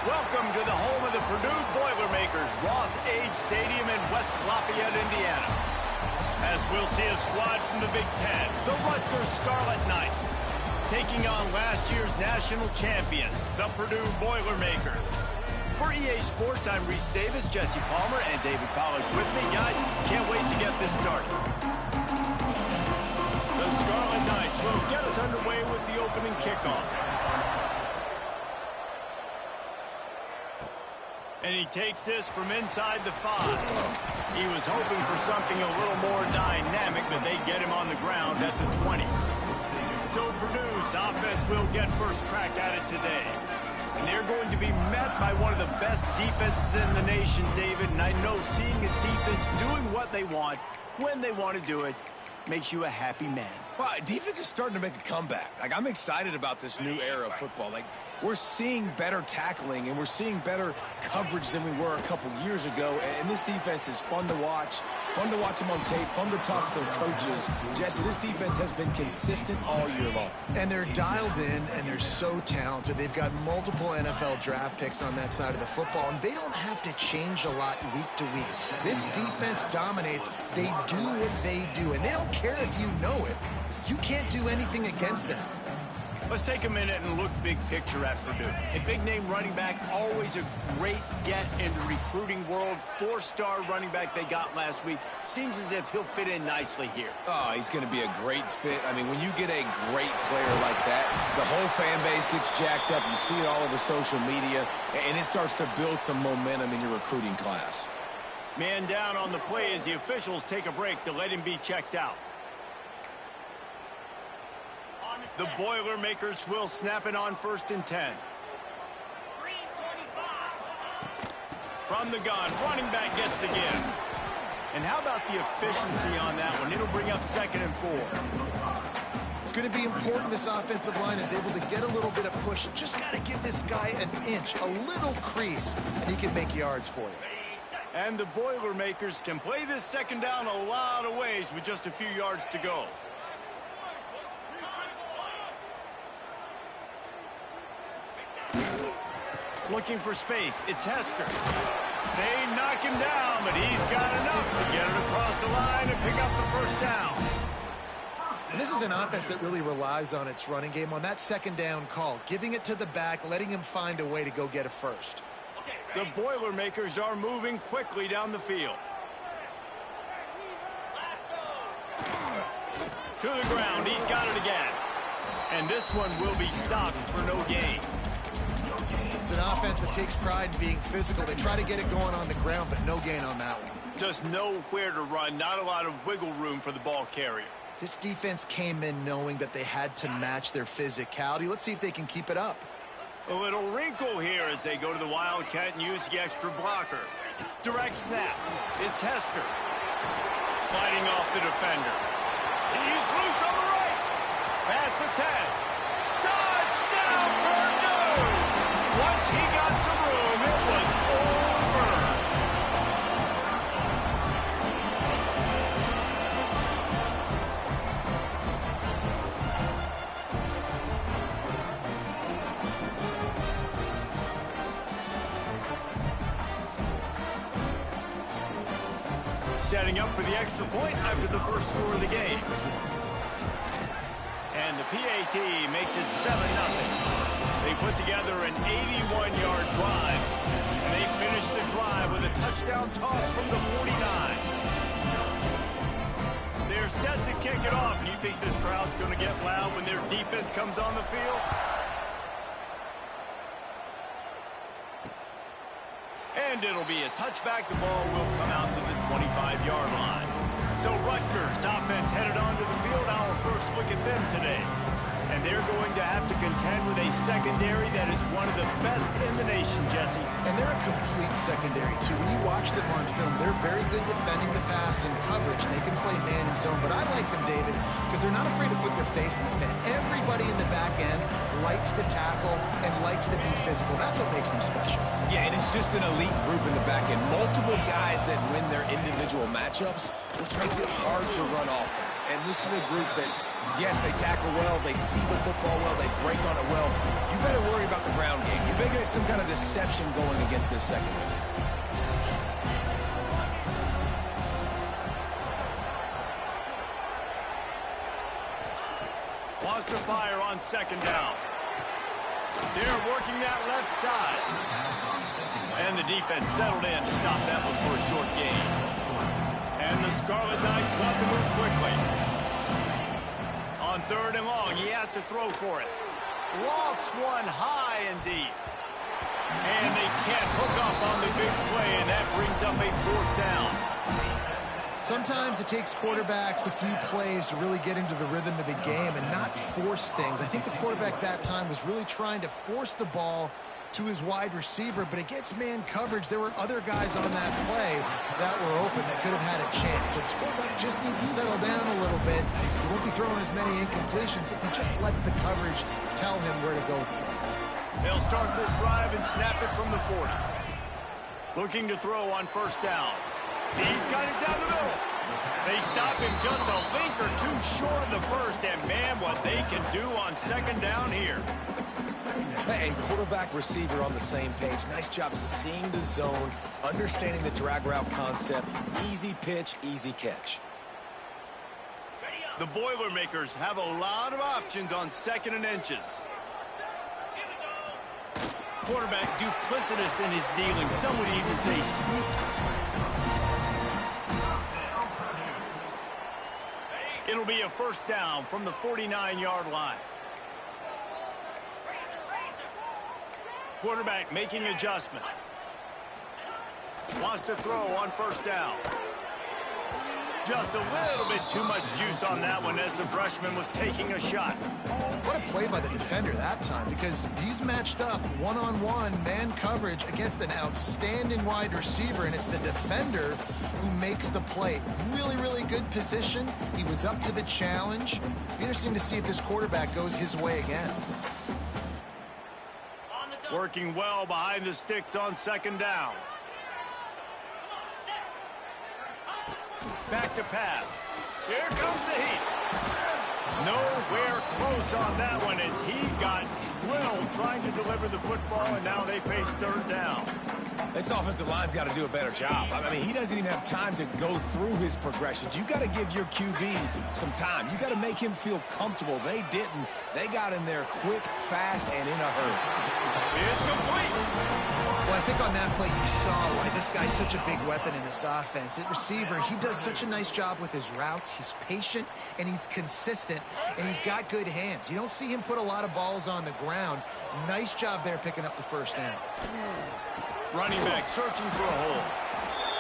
Welcome to the home of the Purdue Boilermakers, Ross Age Stadium in West Lafayette, Indiana. As we'll see a squad from the Big Ten, the Rutgers Scarlet Knights, taking on last year's national champions, the Purdue Boilermakers. For EA Sports, I'm Reese Davis, Jesse Palmer, and David College with me. Guys, can't wait to get this started. The Scarlet Knights will get us underway with the opening kickoff. And he takes this from inside the 5. He was hoping for something a little more dynamic, but they get him on the ground at the 20. So Purdue's offense will get first crack at it today. And they're going to be met by one of the best defenses in the nation, David. And I know seeing a defense doing what they want, when they want to do it, makes you a happy man. Well, defense is starting to make a comeback. I'm excited about this new era of football. We're seeing better tackling, and we're seeing better coverage than we were a couple years ago. And this defense is fun to watch them on tape, fun to talk to their coaches. Jesse, this defense has been consistent all year long. And they're dialed in, and they're so talented. They've got multiple NFL draft picks on that side of the football, and they don't have to change a lot week to week. This defense dominates. They do what they do, and they don't care if you know it. You can't do anything against them. Let's take a minute and look big picture at Purdue. A big-name running back, always a great get in the recruiting world. 4-star running back they got last week. Seems as if he'll fit in nicely here. Oh, he's going to be a great fit. I mean, when you get a great player like that, the whole fan base gets jacked up. You see it all over social media, and it starts to build some momentum in your recruiting class. Man down on the play as the officials take a break to let him be checked out. The Boilermakers will snap it on 1st and 10. From the gun, running back gets the give. And how about the efficiency on that one? It'll bring up 2nd and 4. It's going to be important this offensive line is able to get a little bit of push. Just got to give this guy an inch, a little crease, and he can make yards for you. And the Boilermakers can play this 2nd down a lot of ways with just a few yards to go. Looking for space. It's Hester. They knock him down, but he's got enough to get it across the line and pick up the 1st down. And this is an offense that really relies on its running game on that 2nd down call, giving it to the back, letting him find a way to go get a 1st. The Boilermakers are moving quickly down the field. To the ground. He's got it again. And this one will be stopped for no gain. It's an offense that takes pride in being physical. They try to get it going on the ground, but no gain on that one. Just nowhere to run. Not a lot of wiggle room for the ball carrier. This defense came in knowing that they had to match their physicality. Let's see if they can keep it up. A little wrinkle here as they go to the Wildcat and use the extra blocker. Direct snap. It's Hester. Fighting off the defender. He's loose on the right. Past the 10. Touchdown, Purdue! Once he got some room, it was over. Setting up for the extra point after the first score of the game. And the PAT makes it 7-0. They put together an 81-yard drive, and they finished the drive with a touchdown toss from the 49. They're set to kick it off, and you think this crowd's going to get loud when their defense comes on the field? And it'll be a touchback. The ball will come out to the 25-yard line. So Rutgers offense headed onto the field. Our first look at them today. And they're going to have to contend with a secondary that is one of the best in the nation, Jesse. And they're a complete secondary, too. When you watch them on film, they're very good defending the pass and coverage, and they can play man and zone. But I like them, David, because they're not afraid to put their face in the fan. Everybody in the back end likes to tackle and likes to be physical. That's what makes them special. Yeah, and it's just an elite group in the back end. Multiple guys that win their individual matchups, which makes it hard to run offense. And this is a group that, yes, they tackle well, they see the football well, they break on it well. You better worry about the ground game. You better get some kind of deception going against this secondary. Wants to fire on second down. They're working that left side. And the defense settled in to stop that one for a short gain. And the Scarlet Knights want to move quickly. On third and long, he has to throw for it. Lofts one high and deep. And they can't hook up on the big play, and that brings up a fourth down. Sometimes it takes quarterbacks a few plays to really get into the rhythm of the game and not force things. I think the quarterback that time was really trying to force the ball to his wide receiver, but against man coverage, there were other guys on that play that were open that could have had a chance. So this quarterback just needs to settle down a little bit. He won't be throwing as many incompletions if he just lets the coverage tell him where to go. They'll start this drive and snap it from the 40. Looking to throw on first down. He's got it down the middle. They stop him just a link or two short of the first, and man, what they can do on second down here. And quarterback receiver on the same page. Nice job seeing the zone, understanding the drag route concept. Easy pitch, easy catch. The Boilermakers have a lot of options on second and inches. Quarterback duplicitous in his dealing. Some would even say sneaky. It'll be a first down from the 49-yard line. Quarterback making adjustments. Wants to throw on first down. Just a little bit too much juice on that one as the freshman was taking a shot. What a play by the defender that time, because he's matched up one-on-one man coverage against an outstanding wide receiver, and it's the defender who makes the play. Really, really good position. He was up to the challenge. Be interesting to see if this quarterback goes his way again. Working well behind the sticks on second down. Back to pass. Here comes the heat. Nowhere close on that one as he got drilled trying to deliver the football, and now they face third down. This offensive line's got to do a better job. I mean, he doesn't even have time to go through his progressions. You got to give your QB some time. You got to make him feel comfortable. They didn't. They got in there quick, fast, and in a hurry. It's complete. Well, I think on that play you saw why this guy's such a big weapon in this offense. At receiver, he does such a nice job with his routes. He's patient, and he's consistent, and he's got good hands. You don't see him put a lot of balls on the ground. Nice job there picking up the first down. Running back searching for a hole.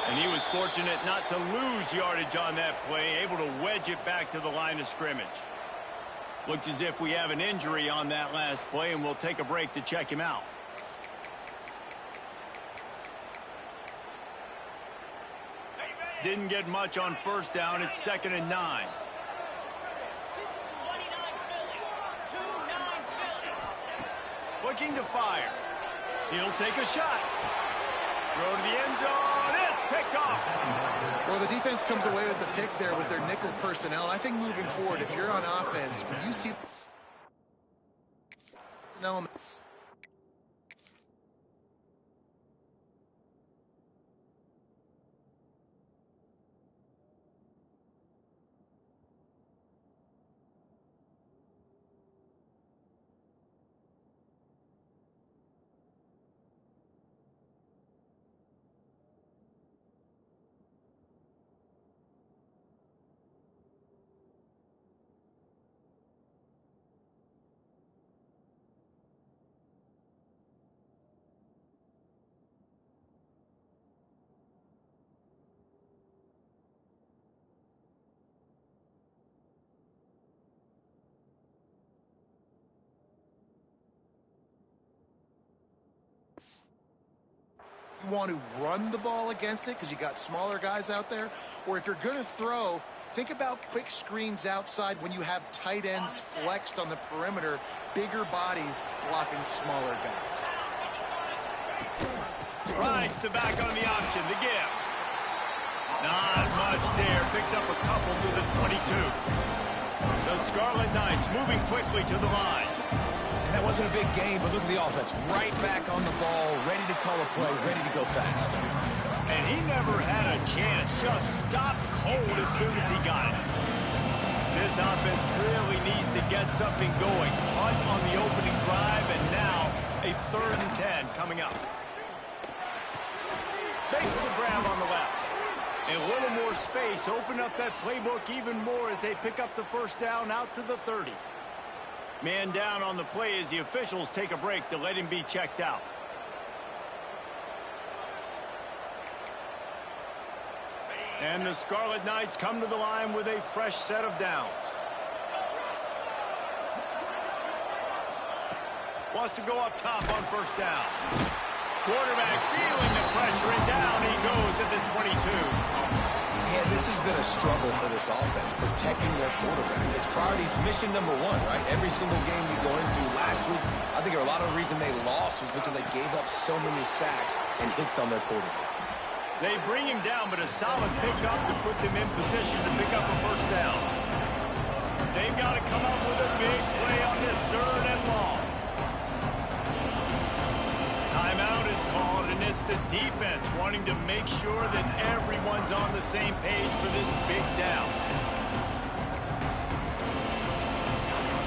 And he was fortunate not to lose yardage on that play, able to wedge it back to the line of scrimmage. Looks as if we have an injury on that last play, and we'll take a break to check him out. Didn't get much on first down. It's 2nd and 9. Looking to fire. He'll take a shot. Throw to the end zone. It's picked off. Well, the defense comes away with the pick there with their nickel personnel. I think moving forward, if you're on offense, when you see personnel, you want to run the ball against it because you got smaller guys out there, or if you're going to throw, think about quick screens outside when you have tight ends flexed on the perimeter, bigger bodies blocking smaller guys. Rides the back on the option, the give. Not much there, picks up a couple to the 22. The Scarlet Knights moving quickly to the line. And That wasn't a big game, but look at the offense. Right back on the ball, ready to call a play, ready to go fast. And he never had a chance. Just stopped cold as soon as he got it. This offense really needs to get something going. Punt on the opening drive, and now a 3rd and 10 coming up. Makes the grab on the left. A little more space. Open up that playbook even more as they pick up the first down out to the 30. Man down on the play as the officials take a break to let him be checked out. And the Scarlet Knights come to the line with a fresh set of downs. Wants to go up top on first down. Quarterback feeling the pressure, and down he goes at the 22. Yeah, this has been a struggle for this offense, protecting their quarterback. It's priorities mission number 1, right? Every single game you go into. Last week, I think a lot of the reason they lost was because they gave up so many sacks and hits on their quarterback. They bring him down, but a solid pickup to put them in position to pick up a first down. They've got to come up with a big play on this 3rd and long. Timeout is called, and it's the defense wanting to make sure that everyone's on the same page for this big down.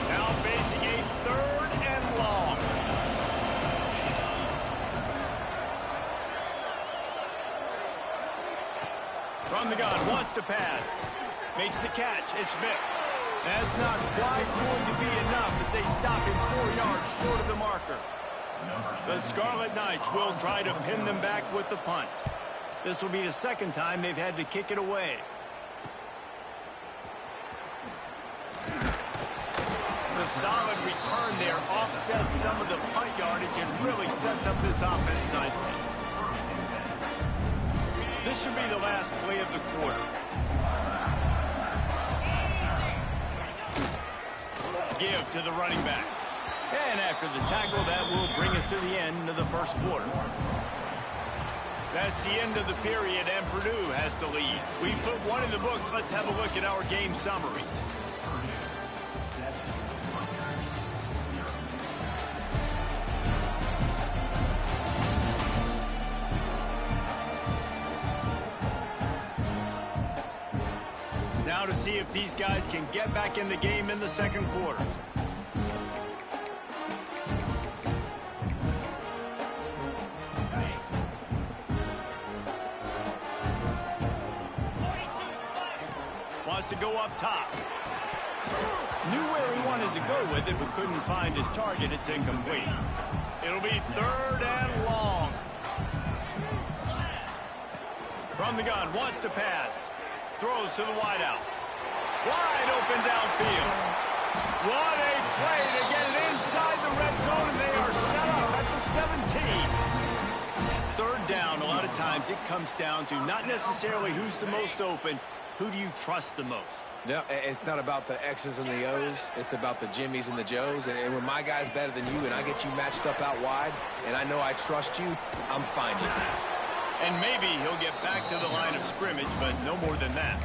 Now facing a 3rd and long. From the gun, wants to pass. Makes the catch. It's Vick. That's not quite going to be enough as they stop him 4 yards short of the marker. The Scarlet Knights will try to pin them back with the punt. This will be the 2nd time they've had to kick it away. The solid return there offsets some of the punt yardage and really sets up this offense nicely. This should be the last play of the quarter. Give to the running back. And after the tackle, that will bring us to the end of the first quarter. That's the end of the period, and Purdue has the lead. We put one in the books. Let's have a look at our game summary. Now to see if these guys can get back in the game in the 2nd quarter. Wants to go up top. Knew where he wanted to go with it, but couldn't find his target. It's incomplete. It'll be 3rd and long. From the gun, wants to pass. Throws to the wideout. Wide open downfield. What a play to get it inside the red zone, and they are set up at the 17. 3rd down, a lot of times it comes down to not necessarily who's the most open, who do you trust the most? Yeah, it's not about the X's and the O's. It's about the Jimmies and the Joes. And when my guy's better than you and I get you matched up out wide and I know I trust you, I'm fine with that. And maybe he'll get back to the line of scrimmage, but no more than that.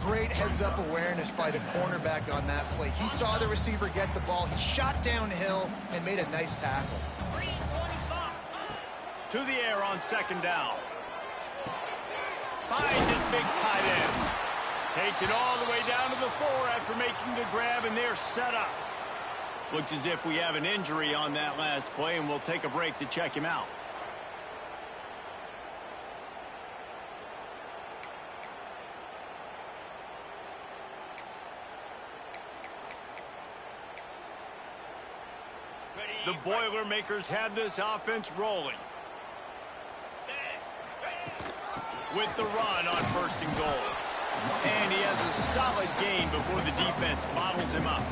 Great heads-up awareness by the cornerback on that play. He saw the receiver get the ball. He shot downhill and made a nice tackle. To the air on 2nd down. Finds his big tight end. Takes it all the way down to the 4 after making the grab, and they're set up. Looks as if we have an injury on that last play, and we'll take a break to check him out. The Boilermakers have this offense rolling. With the run on 1st and goal. And he has a solid gain before the defense bottles him up.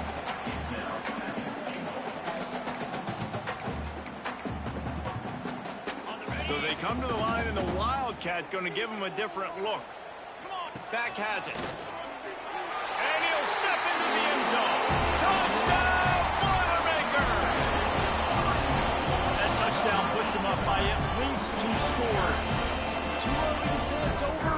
So they come to the line, and the Wildcat going to give him a different look. Back has it. And he'll step into the end zone. Touchdown, Boilermaker! That touchdown puts them up by at least 2 scores. Too early to say it's over?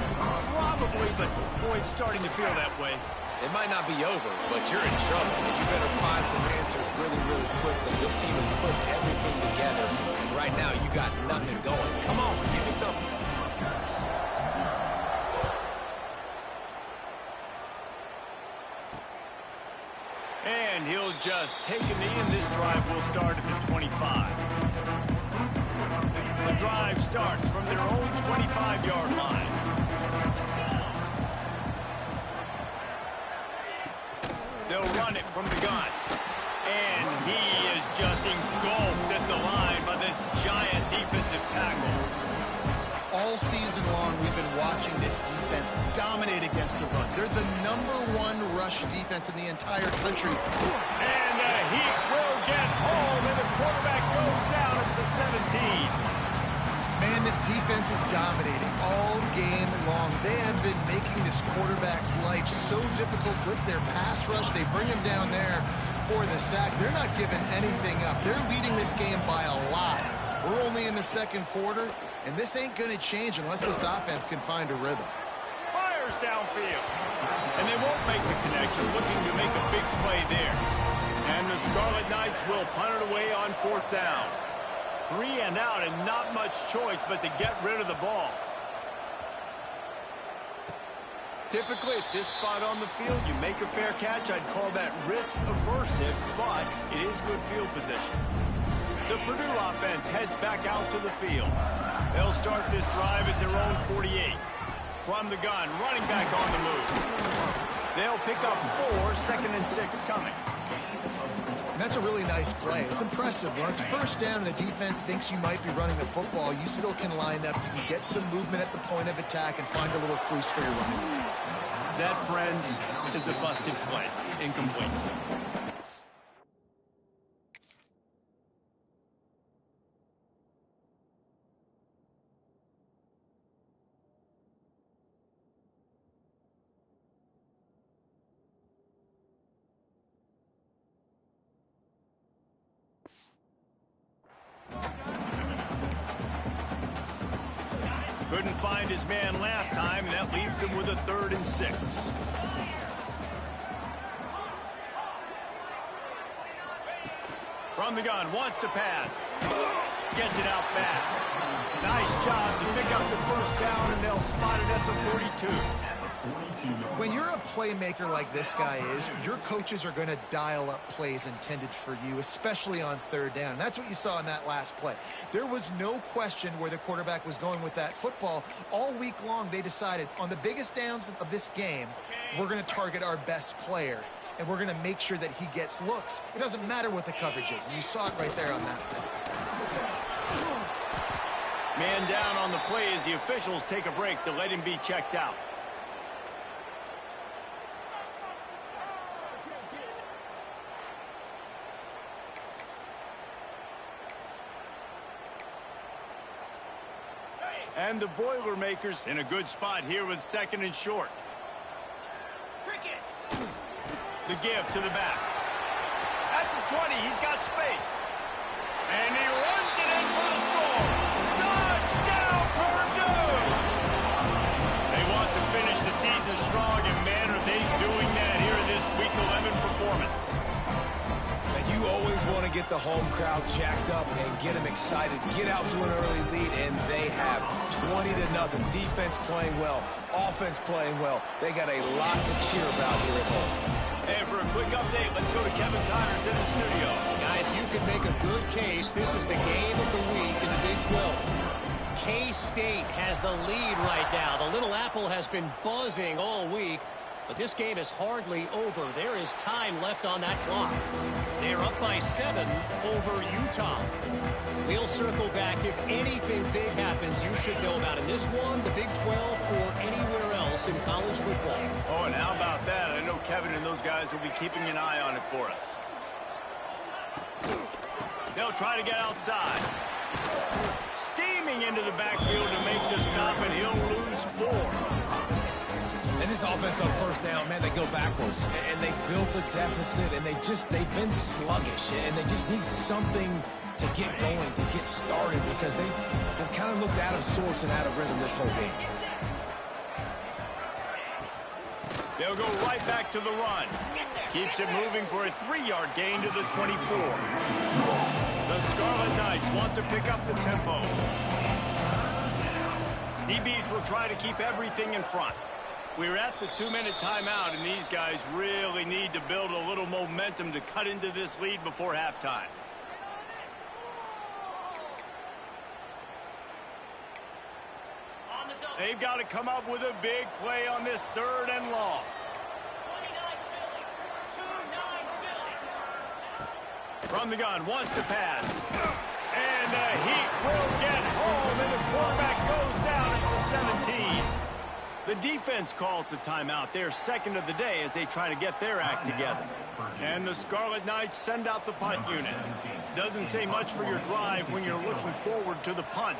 Probably, but boy, it's starting to feel that way. It might not be over, but you're in trouble, and you better find some answers really, really quickly. This team has put everything together, and right now you got nothing going. Come on, give me something. And he'll just take a knee, and this drive will start at the 25. The drive starts from their own 25-yard line. They'll run it from the gun. And he is just engulfed at the line by this giant defensive tackle. All season long, we've been watching this defense dominate against the run. They're the #1 rush defense in the entire country. And the heat will get home, and the quarterback goes down at the 17. Man, this defense is dominating all game long. They have been making this quarterback's life so difficult with their pass rush. They bring him down there for the sack. They're not giving anything up. They're leading this game by a lot. We're only in the second quarter, and this ain't going to change unless this offense can find a rhythm. Fires downfield. And they won't make the connection, looking to make a big play there. And the Scarlet Knights will punt it away on 4th down. 3 and out, and not much choice but to get rid of the ball. Typically at this spot on the field, you make a fair catch. I'd call that risk aversive, but it is good field position. The Purdue offense heads back out to the field. They'll start this drive at their own 48. From the gun, running back on the move. They'll pick up 4, 2nd and 6 coming. And that's a really nice play. It's impressive. When it's 1st down and the defense thinks you might be running the football, you still can line up. You can get some movement at the point of attack and find a little crease for your running. That, friends, is a busted play. Incomplete. Couldn't find his man last time, and that leaves him with a 3rd and 6. From the gun, wants to pass. Gets it out fast. Nice job to pick up the 1st down, and they'll spot it at the 42. When you're a playmaker like this guy is, your coaches are going to dial up plays intended for you, especially on 3rd down. That's what you saw in that last play. There was no question where the quarterback was going with that football. All week long, they decided on the biggest downs of this game, we're going to target our best player, and we're going to make sure that he gets looks. It doesn't matter what the coverage is, and you saw it right there on that play. Man down on the play as the officials take a break to let him be checked out. And the Boilermakers in a good spot here with 2nd and short. The give to the back. At the 20, he's got space. And he runs it in for the score. Touchdown, Purdue! They want to finish the season strong, and man, are they doing that here in this Week 11 performance. And you always want to get the home crowd jacked up and get them excited. Get out to an early lead, and they have 20-0. Defense playing well, offense playing well. They got a lot to cheer about here at home. And for a quick update, let's go to Kevin Connors in the studio. Guys, you can make a good case. This is the game of the week in the Big 12. K-State has the lead right now. The Little Apple has been buzzing all week, but this game is hardly over. There is time left on that clock. They're up by 7 over Utah. We'll circle back. If anything big happens, you should know about in this one, the Big 12, or anywhere else in college football. Oh, and how about that? I know Kevin and those guys will be keeping an eye on it for us. They'll try to get outside. Steaming into the backfield to make the stop, and he'll lose 4. And this offense on 1st down, man, they go backwards. And they built a deficit, and they've been sluggish. And they just need something to get going, to get started, because they've kind of looked out of sorts and out of rhythm this whole game. They'll go right back to the run. Keeps it moving for a 3-yard gain to the 24. The Scarlet Knights want to pick up the tempo. DBs will try to keep everything in front. We're at the 2-minute timeout, and these guys really need to build a little momentum to cut into this lead before halftime. They've got to come up with a big play on this 3rd and long. From the gun, wants to pass. And the Heat will get home, and the quarterback goes down at the 17. The defense calls the timeout. They're second of the day as they try to get their act together. And the Scarlet Knights send out the punt unit. Doesn't say much for your drive when you're looking forward to the punt.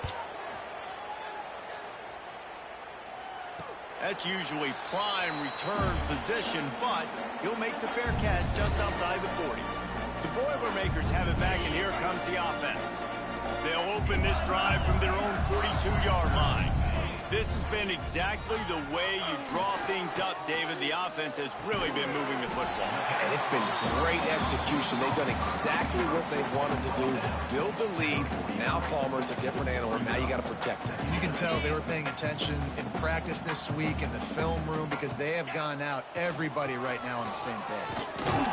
That's usually prime return position, but he'll make the fair catch just outside the 40. The Boilermakers have it back, and here comes the offense. They'll open this drive from their own 42-yard line. This has been exactly the way you draw things up, David. The offense has really been moving the football. And it's been great execution. They've done exactly what they've wanted to do. Build the lead. Now Palmer's a different animal. Now you got to protect him. You can tell they were paying attention in practice this week in the film room because they have gone out, everybody right now on the same page.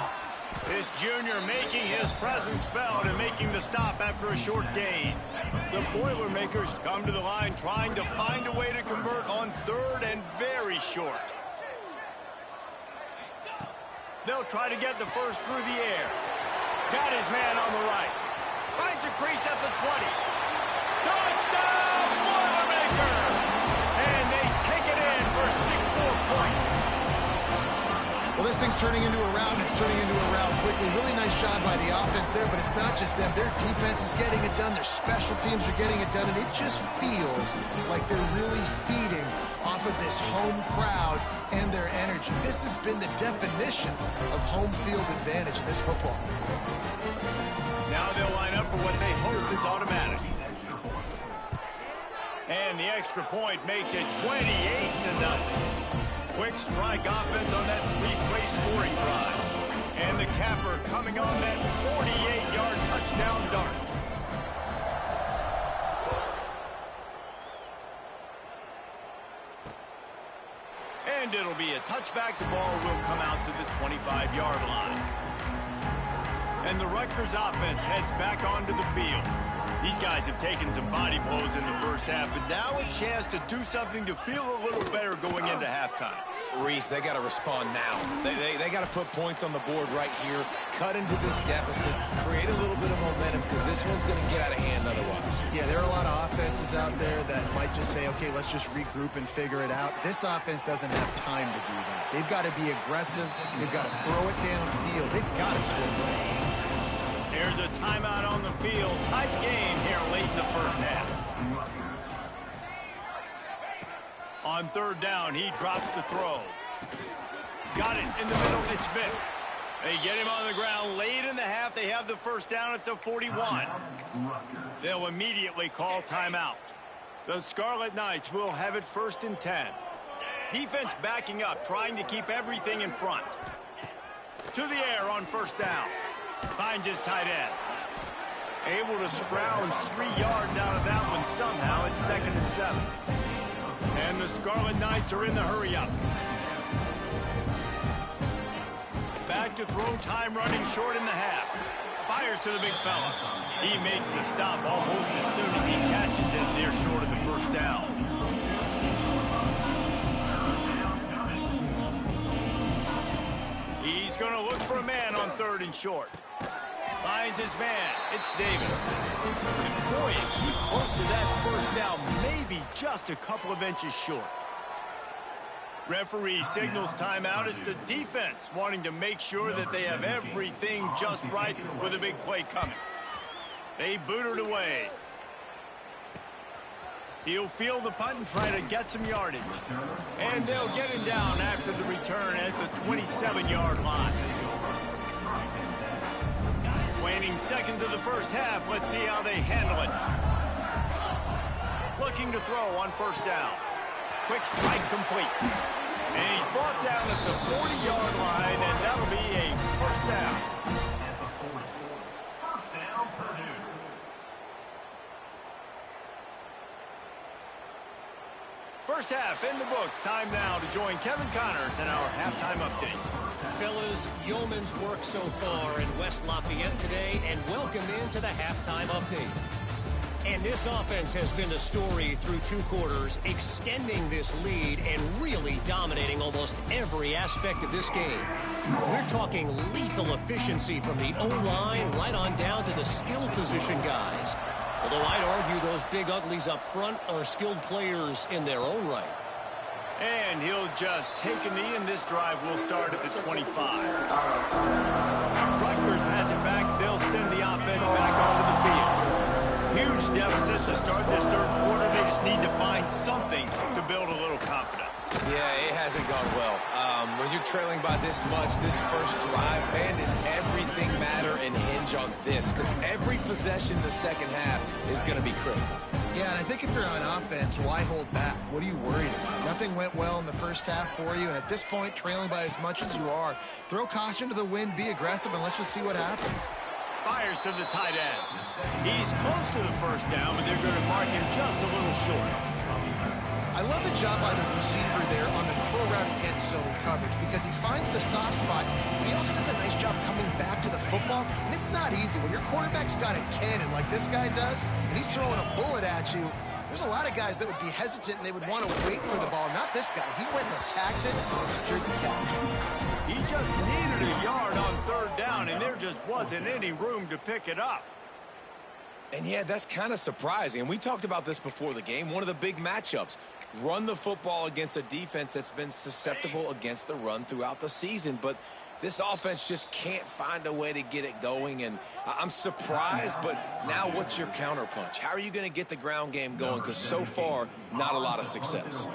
This junior making his presence felt and making the stop after a short gain. The Boilermakers come to the line trying to find a way to convert on 3rd and very short. They'll try to get the first through the air. Got his man on the right. Finds a crease at the 20. Touchdown, Boilermaker! And they take it in for 6 more points. Well, this thing's turning into a rout, and it's turning into a rout quickly. Really nice job by the offense there, but it's not just them. Their defense is getting it done. Their special teams are getting it done, and it just feels like they're really feeding off of this home crowd and their energy. This has been the definition of home field advantage in this football. Now they'll line up for what they hope is automatic. And the extra point makes it 28-0. Quick strike offense on that 3-play scoring drive. And the capper coming on that 48-yard touchdown dart. And it'll be a touchback. The ball will come out to the 25-yard line. And the Rutgers offense heads back onto the field. These guys have taken some body blows in the first half, but now a chance to do something to feel a little better going into halftime. Reese, they got to respond now. They got to put points on the board right here, cut into this deficit, create a little bit of momentum, because this one's going to get out of hand otherwise. Yeah, there are a lot of offenses out there that might just say, okay, let's just regroup and figure it out. This offense doesn't have time to do that. They've got to be aggressive. They've got to throw it downfield. They've got to score points. There's a timeout on the field. Tight game here late in the first half. On 3rd down, he drops to throw. Got it in the middle. It's Vick. They get him on the ground late in the half. They have the first down at the 41. They'll immediately call timeout. The Scarlet Knights will have it 1st and 10. Defense backing up, trying to keep everything in front. To the air on 1st down. Finds his tight end. Able to scrounge 3 yards out of that one somehow. It's 2nd and 7. And the Scarlet Knights are in the hurry-up. Back to throw time, running short in the half. Fires to the big fella. He makes the stop almost as soon as he catches it. They're short of the first down. He's going to look for a man on 3rd and short. Finds his man. It's Davis. And boy, is he close to that first down. Maybe just a couple of inches short. Referee signals timeout. It's the defense wanting to make sure that they have everything just right with a big play coming. They boot it away. He'll field the punt and try to get some yardage. And they'll get him down after the return at the 27-yard line. Waning seconds of the first half. Let's see how they handle it. Looking to throw on 1st down. Quick strike complete. And he's brought down at the 40-yard line, and that'll be a first down. First half in the books. Time now to join Kevin Connors in our halftime update. Fellas, yeoman's work so far in West Lafayette today, and welcome into the halftime update. And this offense has been the story through 2 quarters, extending this lead and really dominating almost every aspect of this game. We're talking lethal efficiency from the O-line right on down to the skill position guys. Although I'd argue those big uglies up front are skilled players in their own right. And he'll just take a knee, and this drive will start at the 25. Rutgers has it back. They'll send the offense back onto the field. Huge deficit to start this third quarter. They just need to find something to build a little confidence. Yeah, it hasn't gone well. When you're trailing by this much, this first drive, man, does everything matter and hinge on this? Because every possession in the second half is going to be critical. Yeah, and I think if you're on offense, why hold back? What are you worried about? Nothing went well in the first half for you, and at this point, trailing by as much as you are, throw caution to the wind, be aggressive, and let's just see what happens. Fires to the tight end. He's close to the first down, but they're going to mark him just a little short. I love the job by the receiver there on the curl route against zone coverage because he finds the soft spot, but he also does a nice job coming back to the football, and it's not easy. When your quarterback's got a cannon like this guy does, and he's throwing a bullet at you, there's a lot of guys that would be hesitant and they would want to wait for the ball. Not this guy. He went and attacked it and secured the catch. He just needed a yard on third down, and there just wasn't any room to pick it up. And yeah, that's kind of surprising. And we talked about this before the game. One of the big matchups. Run the football against a defense that's been susceptible against the run throughout the season. But this offense just can't find a way to get it going. And I'm surprised, but now what's your counterpunch? How are you going to get the ground game going? Because so far, not a lot of success.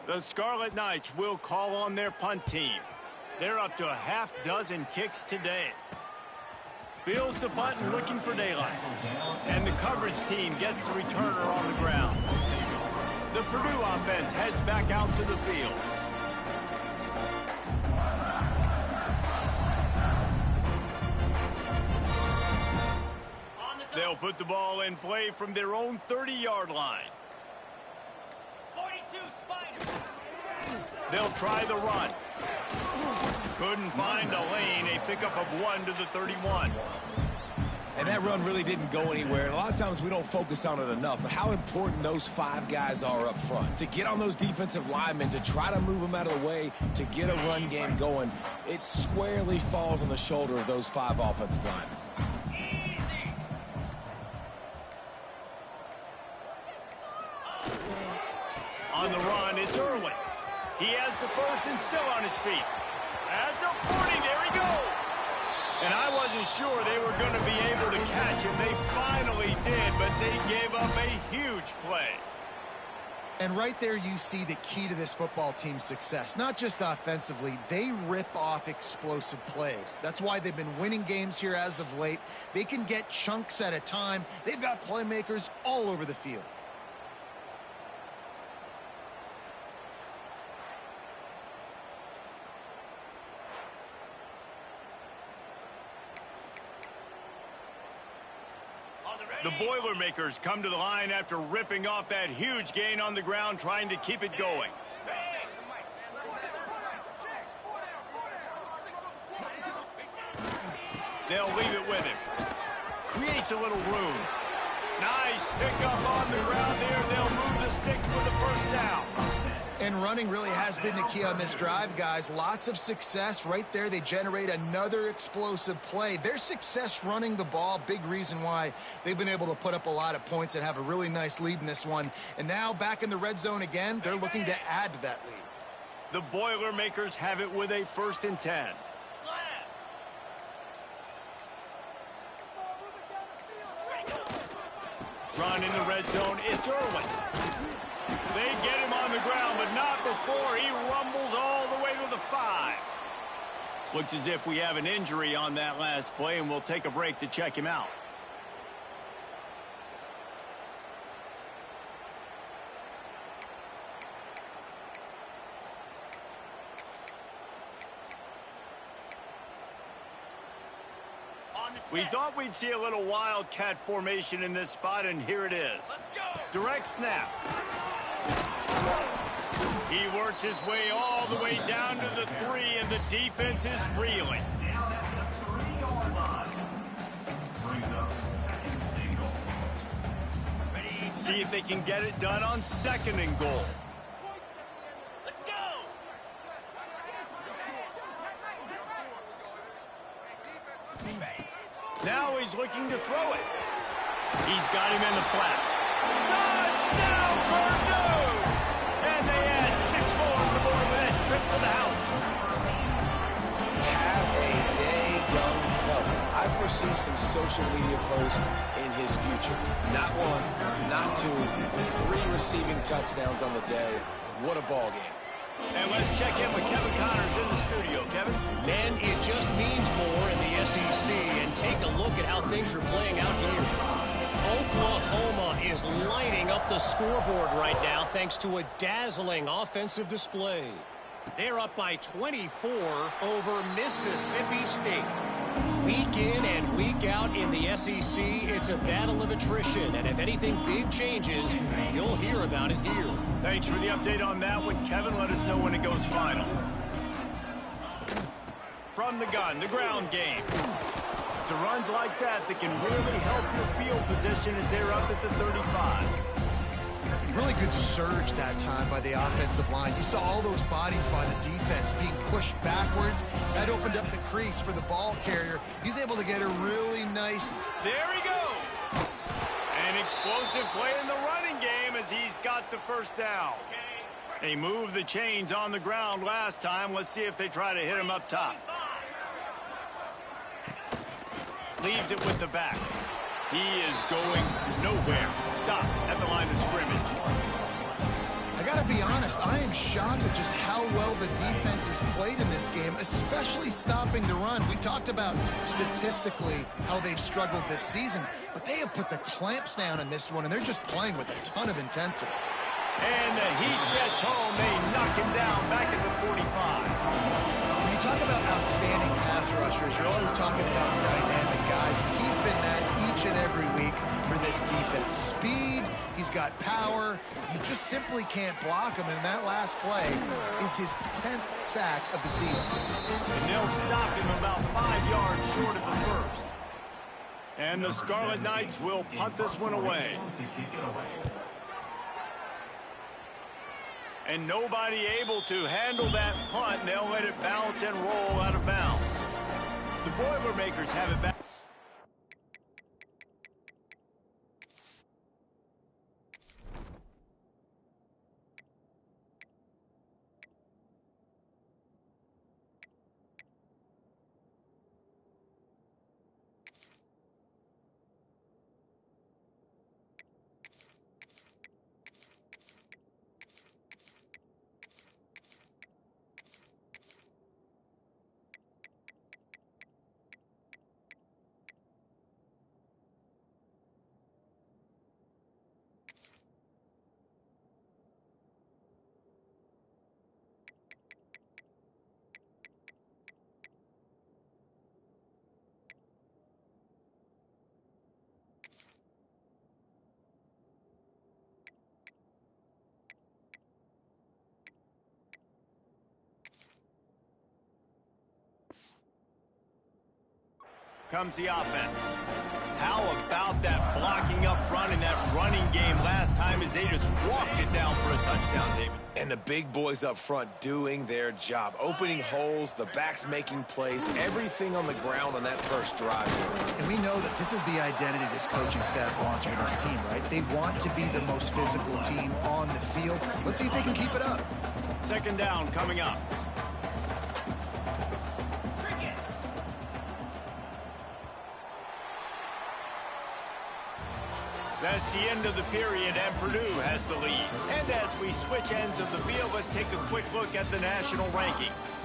The Scarlet Knights will call on their punt team. They're up to a half dozen kicks today. Fields the punt and looking for daylight. And the coverage team gets the returner on the ground. The Purdue offense heads back out to the field. They'll put the ball in play from their own 30-yard line. 42 Spiders. They'll try the run. Couldn't find a lane. A pickup of 1 to the 31. And that run really didn't go anywhere. And a lot of times we don't focus on it enough. But how important those 5 guys are up front. To get on those defensive linemen, to try to move them out of the way, to get a run game going, it squarely falls on the shoulder of those 5 offensive linemen. On the run, it's Irwin. He has the first and still on his feet. At the 40, there he goes. And I wasn't sure they were going to be able to catch him. They finally did, but they gave up a huge play. And right there you see the key to this football team's success. Not just offensively, they rip off explosive plays. That's why they've been winning games here as of late. They can get chunks at a time. They've got playmakers all over the field. The Boilermakers come to the line after ripping off that huge gain on the ground, trying to keep it going. They'll leave it with him. Creates a little room. Nice pickup on the ground there. They'll move the sticks with the first down. And running really has been the key on this drive, guys. Lots of success right there. They generate another explosive play. Their success running the ball, big reason why they've been able to put up a lot of points and have a really nice lead in this one. And now back in the red zone again, they're looking to add to that lead. The Boilermakers have it with a 1st and 10. Run in the red zone, it's Irwin. They get him on the ground, but not before he rumbles all the way to the 5. Looks as if we have an injury on that last play, and we'll take a break to check him out. We thought we'd see a little wildcat formation in this spot, and here it is. Direct snap. He works his way all the way down to the 3, and the defense is reeling. See if they can get it done on 2nd and goal. Let's go! Now he's looking to throw it. He's got him in the flat. Touchdown, Purdue! And they add 6 more on the board with that trip to the house. Have a day, young fella. I foresee some social media posts in his future. Not 1, not 2, but 3 receiving touchdowns on the day. What a ball game. And let's check in with Kevin Connors in the studio. Kevin? Man, it just means more in the SEC. And take a look at how things are playing out here. Oklahoma is lighting up the scoreboard right now thanks to a dazzling offensive display. They're up by 24 over Mississippi State. Week in and week out in the SEC, it's a battle of attrition. And if anything big changes, you'll hear about it here. Thanks for the update on that one, Kevin. Let us know when it goes final. From the gun, the ground game. It's runs like that can really help your field position as they're up at the 35. Really good surge that time by the offensive line. You saw all those bodies by the defense being pushed backwards. That opened up the crease for the ball carrier. He's able to get a really nice... There he goes! An explosive play in the running game as he's got the first down. They moved the chains on the ground last time. Let's see if they try to hit him up top. Leaves it with the back. He is going nowhere. Stop at the line of scrimmage. I got to be honest, I am shocked at just how well the defense has played in this game, especially stopping the run. We talked about statistically how they've struggled this season, but they have put the clamps down in this one, and they're just playing with a ton of intensity. And the heat gets home. They knock him down back at the 45. When you talk about outstanding pass rushers, you're always talking about dynamic guys. He's been that each and every week for this defense. Speed, he's got power. You just simply can't block him, and that last play is his 10th sack of the season. And they'll stop him about 5 yards short of the first. And the Scarlet Knights will punt this one away. And nobody able to handle that punt. They'll let it bounce and roll out of bounds. The Boilermakers have it back. Comes the offense. How about that blocking up front and that running game last time as they just walked it down for a touchdown, David? And the big boys up front doing their job. Opening holes, the backs making plays, everything on the ground on that first drive. And we know that this is the identity this coaching staff wants for this team, right? They want to be the most physical team on the field. Let's see if they can keep it up. 2nd down coming up. That's the end of the period, and Purdue has the lead. And as we switch ends of the field, let's take a quick look at the national rankings.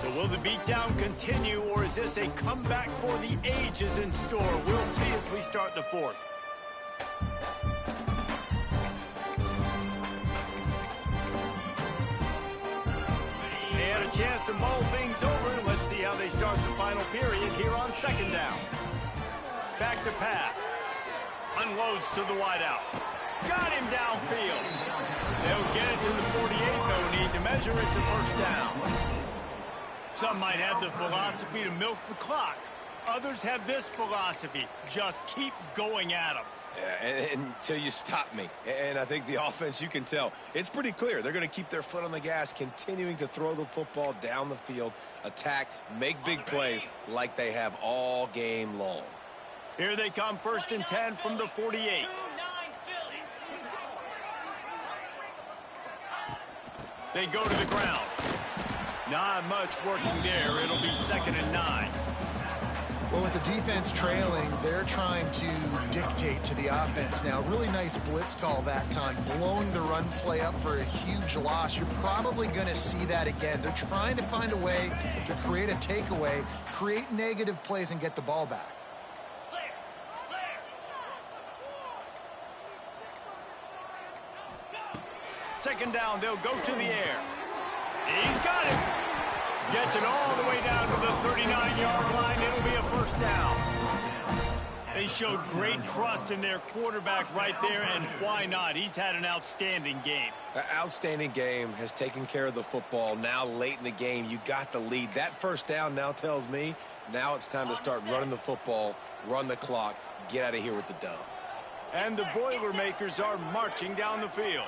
So will the beatdown continue, or is this a comeback for the ages in store? We'll see as we start the 4th. chance to mull things over. Let's see how they start the final period here on second down. Back to pass. Unloads to the wideout. Got him downfield. They'll get it to the 48. No need to measure it to first down. Some might have the philosophy to milk the clock. Others have this philosophy. Just keep going at them. Yeah, until you stop me. And I think the offense, you can tell, it's pretty clear. They're going to keep their foot on the gas, continuing to throw the football down the field, attack, make big plays like they have all game long. Here they come, 1st and 10 from the 48. They go to the ground. Not much working there. It'll be 2nd and 9. Well, with the defense trailing, they're trying to dictate to the offense now. Really nice blitz call that time, blowing the run play up for a huge loss. You're probably going to see that again. They're trying to find a way to create a takeaway, create negative plays, and get the ball back. 2nd down, they'll go to the air. He's got it. Gets it all the way down to the 39-yard line. It'll be a 1st down. They showed great trust in their quarterback right there, and why not? He's had an outstanding game. An outstanding game, has taken care of the football. Now late in the game, you got the lead. That 1st down now tells me now it's time to start running the football, run the clock, get out of here with the dub. And the Boilermakers are marching down the field.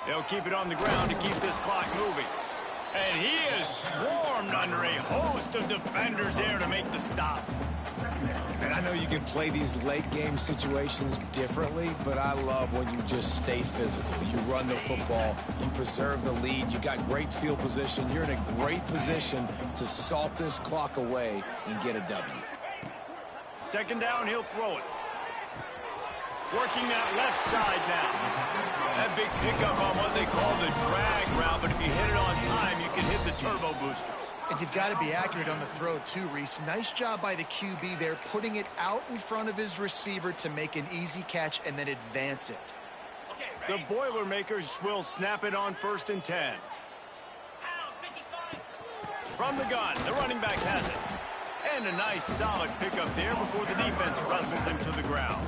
They'll keep it on the ground to keep this clock moving. And he is swarmed under a host of defenders there to make the stop. And I know you can play these late game situations differently, but I love when you just stay physical. You run the football, you preserve the lead, you got great field position. You're in a great position to salt this clock away and get a W. 2nd down, he'll throw it. Working that left side now. That big pickup on what they call the drag route, but if you hit it on time, you can hit the turbo boosters. And you've got to be accurate on the throw too, Reese. Nice job by the QB there, putting it out in front of his receiver to make an easy catch and then advance it. The Boilermakers will snap it on 1st and 10. From the gun, the running back has it. And a nice solid pickup there before the defense wrestles him to the ground.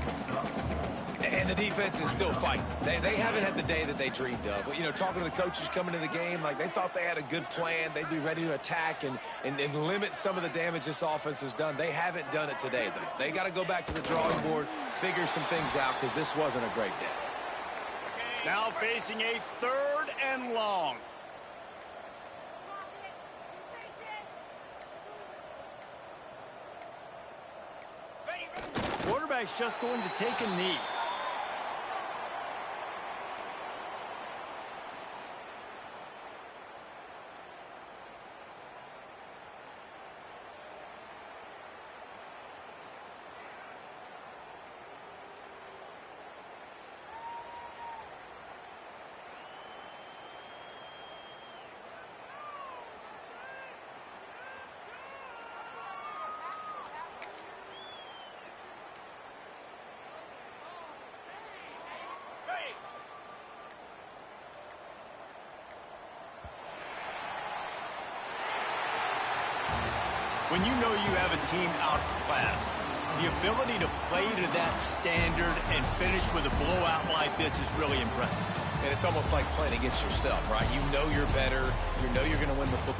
And the defense is still fighting. They haven't had the day that they dreamed of. But, you know, talking to the coaches coming to the game, like they thought they had a good plan. They'd be ready to attack and limit some of the damage this offense has done. They haven't done it today, though. They got to go back to the drawing board, figure some things out, because this wasn't a great day. Now facing a 3rd and long. Quarterback's just going to take a knee. When you know you have a team outclassed, the ability to play to that standard and finish with a blowout like this is really impressive. And it's almost like playing against yourself, right? You know you're better. You know you're going to win the football.